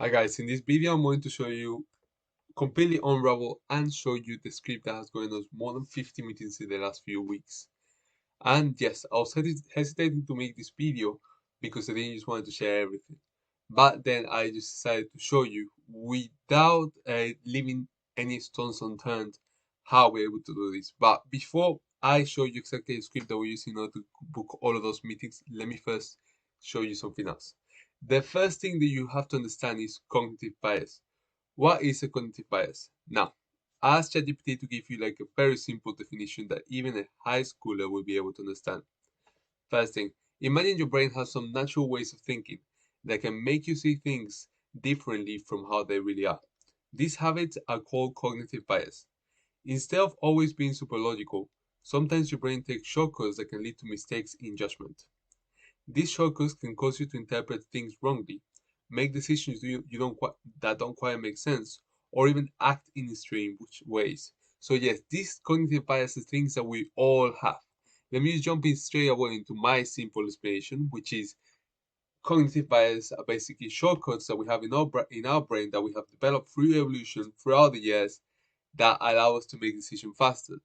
Hi guys, in this video I'm going to show you completely unravel and show you the script that has going on more than 50 meetings in the last few weeks. And yes, I was hesitating to make this video because I didn't just wanted to share everything. But then I just decided to show you without leaving any stones unturned how we're able to do this. But before I show you exactly the script that we're using in order to book all of those meetings, let me first show you something else. The first thing that you have to understand is cognitive bias. What is a cognitive bias? Now, ask ChatGPT to give you like a very simple definition that even a high schooler will be able to understand. First thing, imagine your brain has some natural ways of thinking that can make you see things differently from how they really are. These habits are called cognitive bias. Instead of always being super logical, sometimes your brain takes shortcuts that can lead to mistakes in judgment. These shortcuts can cause you to interpret things wrongly, make decisions that don't quite make sense, or even act in strange ways. So yes, these cognitive biases things that we all have. Let me just jump in straight away into my simple explanation, which is cognitive bias are basically shortcuts that we have in our brain that we have developed through evolution throughout the years that allow us to make decisions faster.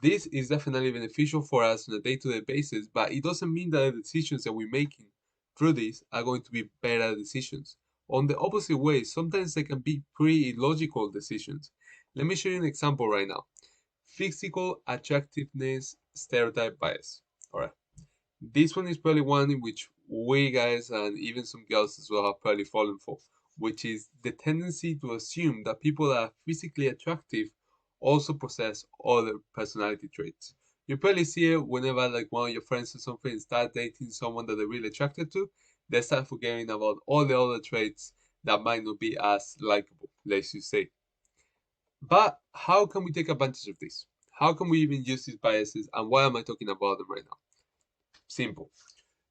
This is definitely beneficial for us on a day-to-day basis, but it doesn't mean that the decisions that we're making through this are going to be better decisions. On the opposite way, sometimes they can be pretty illogical decisions. Let me show you an example right now. Physical attractiveness stereotype bias. Alright. This one is probably one in which we guys and even some girls as well have probably fallen for, which is the tendency to assume that people that are physically attractive also possess other personality traits. You probably see it whenever like one of your friends or something start dating someone that they're really attracted to, they start forgetting about all the other traits that might not be as likable, let's just say. But how can we take advantage of this? How can we even use these biases and why am I talking about them right now? Simple.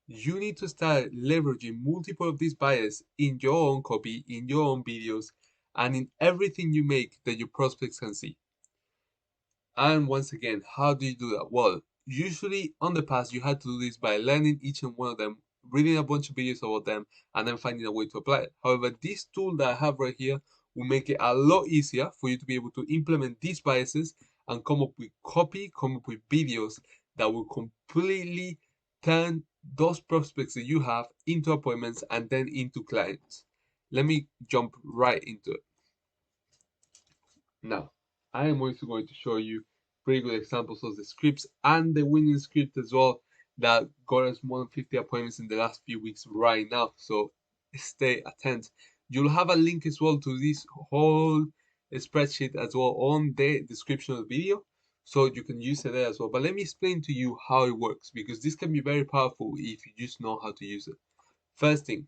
You need to start leveraging multiple of these biases in your own copy, in your own videos, and in everything you make that your prospects can see. And once again, how do you do that? Well, usually on the past, you had to do this by learning each and one of them, reading a bunch of videos about them, and then finding a way to apply it. However, this tool that I have right here will make it a lot easier for you to be able to implement these biases and come up with videos that will completely turn those prospects that you have into appointments and then into clients. Let me jump right into it. Now, I am also going to show you pretty good examples of the scripts and the winning script as well that got us more than 50 appointments in the last few weeks right now. So stay attentive. You'll have a link as well to this whole spreadsheet as well on the description of the video. So you can use it there as well. But let me explain to you how it works because this can be very powerful if you just know how to use it. First thing,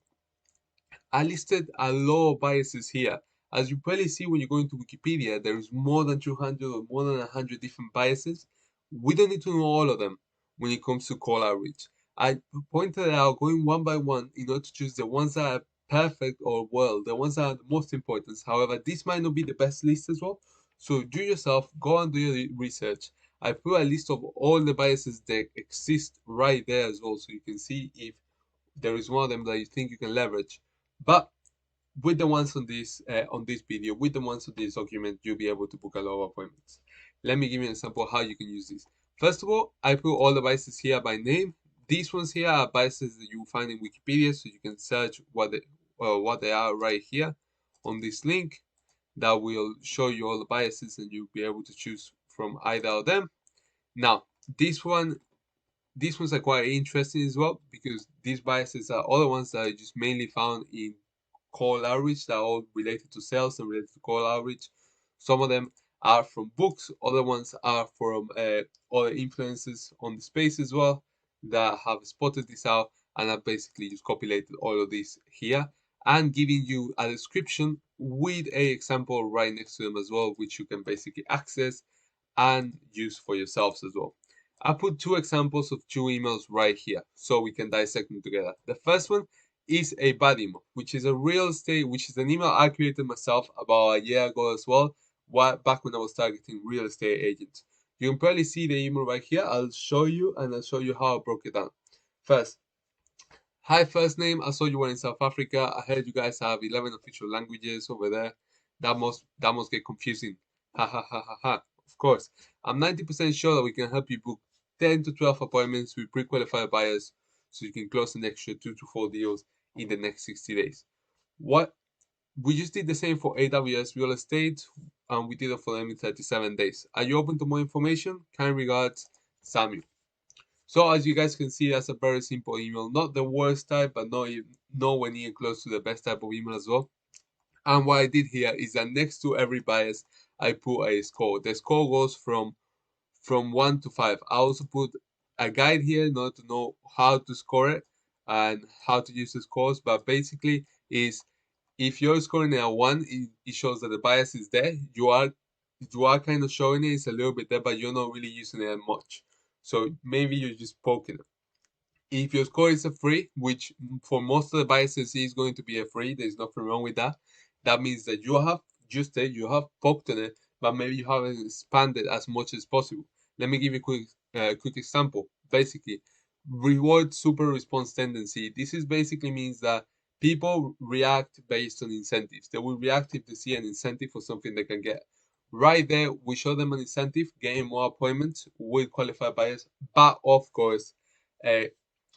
I listed a lot of biases here. As you probably see when you go into Wikipedia, there is more than 200 or more than 100 different biases. We don't need to know all of them when it comes to call outreach. I pointed out going one by one in order to choose the ones that are perfect or well, the ones that are the most important. However, this might not be the best list as well. So do yourself, go and do your research. I put a list of all the biases that exist right there as well, so you can see if there is one of them that you think you can leverage. But with the ones on this video, with the ones on this document, you'll be able to book a lot of appointments. Let me give you an example of how you can use this. First of all, I put all the biases here by name. These ones here are biases that you will find in Wikipedia, so you can search what they are right here on this link. That will show you all the biases, and you'll be able to choose from either of them. Now, this one these ones are quite interesting as well because these biases are other ones that are just mainly found in cold outreach that are all related to sales and related to cold outreach. Some of them are from books, other ones are from other influences on the space as well that have spotted this out and have basically just copied all of this here and giving you a description with a example right next to them as well, which you can basically access and use for yourselves as well. I put two examples of two emails right here so we can dissect them together. The first one is a bad email, which is which is an email I created myself about a year ago as well, back when I was targeting real estate agents. You can probably see the email right here. I'll show you and I'll show you how I broke it down. First, Hi, first name. I saw you were in South Africa. I heard you guys have 11 official languages over there. That must get confusing. Ha ha ha ha ha. Of course. I'm 90% sure that we can help you book 10 to 12 appointments with pre-qualified buyers so you can close an extra 2 to 4 deals in the next 60 days. What we just did the same for AWS real estate, and we did it for them in 37 days. Are you open to more information? Kind regards, Samuel. So as you guys can see, that's a very simple email. Not the worst type, but nowhere near close to the best type of email as well. And what I did here is that next to every bias, I put a score. The score goes from 1 to 5. I also put a guide here in order to know how to score it and how to use the scores. But basically, is if you're scoring a 1, it shows that the bias is there. You are kind of showing it. It's a little bit there, but you're not really using it much. So maybe you're just poking it. If your score is a 3, which for most of the biases is going to be a 3, there's nothing wrong with that. That means that you have used it, you have poked on it, but maybe you haven't expanded as much as possible. Let me give you a quick example. Basically, reward super response tendency. This is basically means that people react based on incentives. They will react if they see an incentive for something they can get. Right there, we show them an incentive, getting more appointments with qualified buyers, but of course, uh,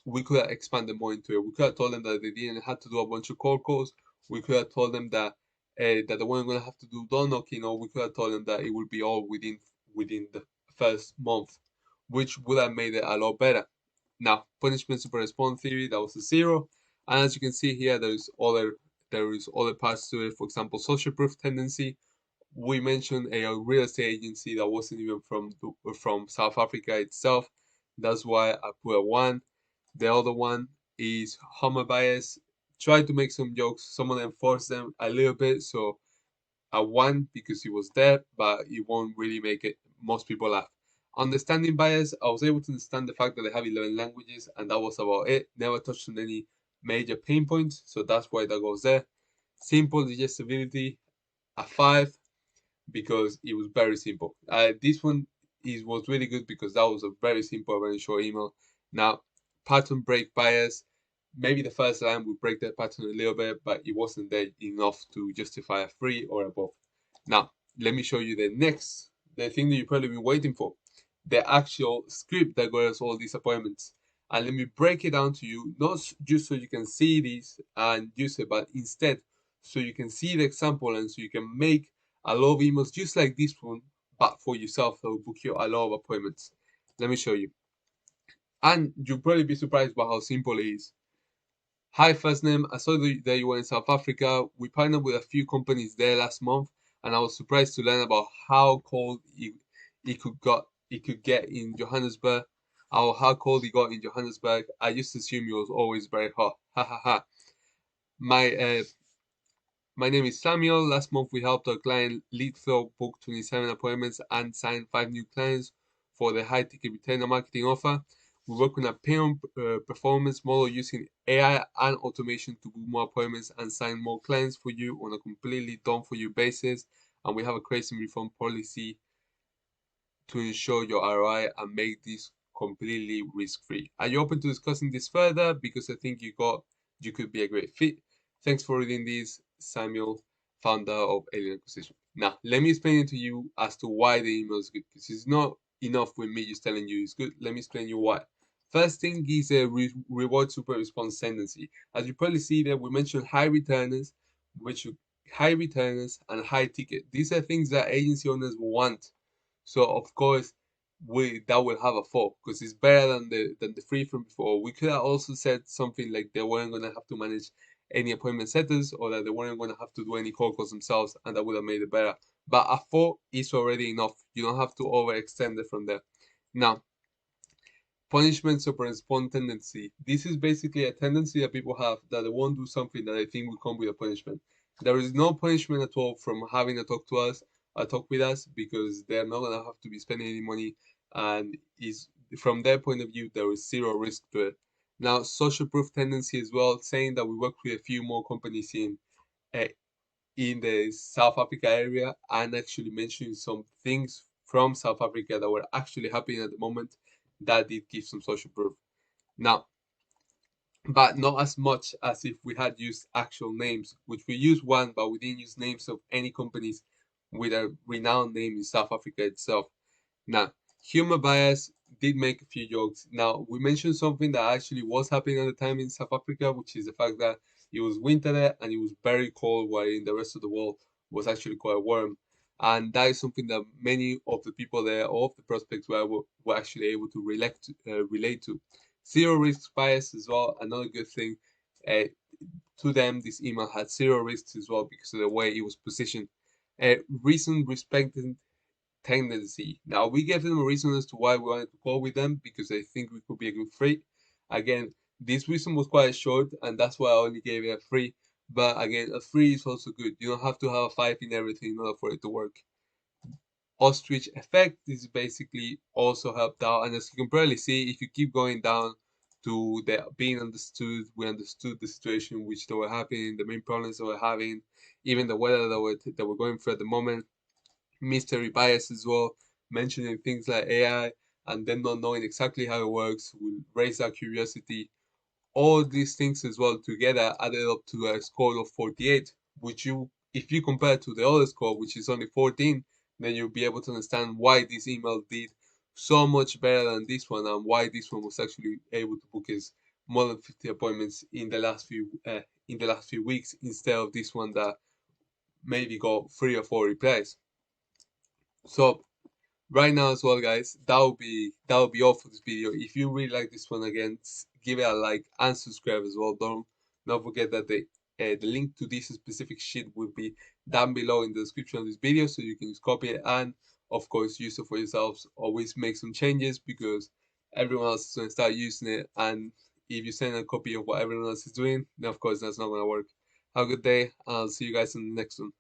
we could have expanded more into it. We could have told them that they didn't have to do a bunch of cold calls. We could have told them that they weren't going to have to do door knocking, or we could have told them that it would be all within the first month, which would have made it a lot better. Now, punishment super response theory, that was a 0, and as you can see here, there is other parts to it. For example, social proof tendency. We mentioned a real estate agency that wasn't even from South Africa itself. That's why I put a 1. The other one is Homer bias. Try to make some jokes. Some of them force them a little bit, so a 1 because he was there, but it won't really make it most people laugh. Understanding bias, I was able to understand the fact that they have 11 languages, and that was about it. Never touched on any major pain points, so that's why that goes there. Simple digestibility, a 5 because it was very simple. This one was really good because that was a very simple, very short email. Now, pattern break bias. Maybe the first line would break that pattern a little bit, but it wasn't there enough to justify a 3 or above. Now, let me show you the thing that you've probably been waiting for, the actual script that goes all these appointments. And let me break it down to you, not just so you can see these and use it, but instead so you can see the example and so you can make a lot of emails just like this one, but for yourself that will book you a lot of appointments. Let me show you. And you'll probably be surprised by how simple it is. Hi, first name. I saw that you were in South Africa. We partnered with a few companies there last month, and I was surprised to learn about how cold it could get in Johannesburg, or how cold it got in Johannesburg. I used to assume it was always very hot. Ha ha ha. My My name is Samuel. Last month we helped our client Leadflow book 27 appointments and sign 5 new clients for the high ticket retainer marketing offer. We work on a performance model using AI and automation to book more appointments and sign more clients for you on a completely done for you basis. And we have a crazy refund policy to ensure your ROI and make this completely risk free. Are you open to discussing this further? Because I think you could be a great fit. Thanks for reading this, Samuel, founder of Alien Acquisition. Now, let me explain it to you as to why the email is good. Because it's not enough with me just telling you it's good. Let me explain you why. First thing is a reward super response tendency. As you probably see there, we mentioned high returners, high returners and high ticket. These are things that agency owners want. So of course that will have a 4 because it's better than the 3 from before. We could have also said something like they weren't gonna have to manage any appointment setters or that they weren't gonna have to do any call calls themselves, and that would have made it better. But a 4 is already enough. You don't have to overextend it from there. Now, punishment super response tendency. This is basically a tendency that people have that they won't do something that they think will come with a punishment. There is no punishment at all from having a talk to us, a talk with us, because they're not gonna have to be spending any money, and is from their point of view there is zero risk to it. Now, social proof tendency as well, saying that we work with a few more companies uh, in the South Africa area and actually mentioning some things from South Africa that were actually happening at the moment that did give some social proof. Now, but not as much as if we had used actual names, which we used one, but we didn't use names of any companies with a renowned name in South Africa itself. Now, humor bias did make a few jokes. Now, we mentioned something that actually was happening at the time in South Africa, which is the fact that it was winter there and it was very cold, while in the rest of the world was actually quite warm. And that is something that many of the people there, all of the prospects were actually able to relate to. Zero risk bias as well, another good thing. Uh, to them, this email had zero risks as well because of the way it was positioned. Reason respected tendency. Now we gave them a reason as to why we wanted to go with them because they think we could be a good free. Again, this reason was quite short, and that's why I only gave it a free. But again, a free is also good. You don't have to have a five in everything in order for it to work. Ostrich effect is basically also helped out, and as you can probably see, if you keep going down to the being understood, we understood the situation which they were having, the main problems they were having, even the weather that we're going through at the moment, mystery bias as well, mentioning things like AI and then not knowing exactly how it works will raise our curiosity. All these things as well together added up to a score of 48, which if you compare to the other score, which is only 14, then you'll be able to understand why this email did so much better than this one and why this one was actually able to book his more than 50 appointments in the last few weeks instead of this one that maybe got 3 or 4 replies. So right now as well, guys, that will be all for this video. If you really like this one, again, give it a like and subscribe as well. Don't forget that the link to this specific sheet will be down below in the description of this video, so you can just copy it and of course use it for yourselves. Always make some changes because everyone else is going to start using it, and if you send a copy of what everyone else is doing, then of course that's not going to work. Have a good day, and I'll see you guys in the next one.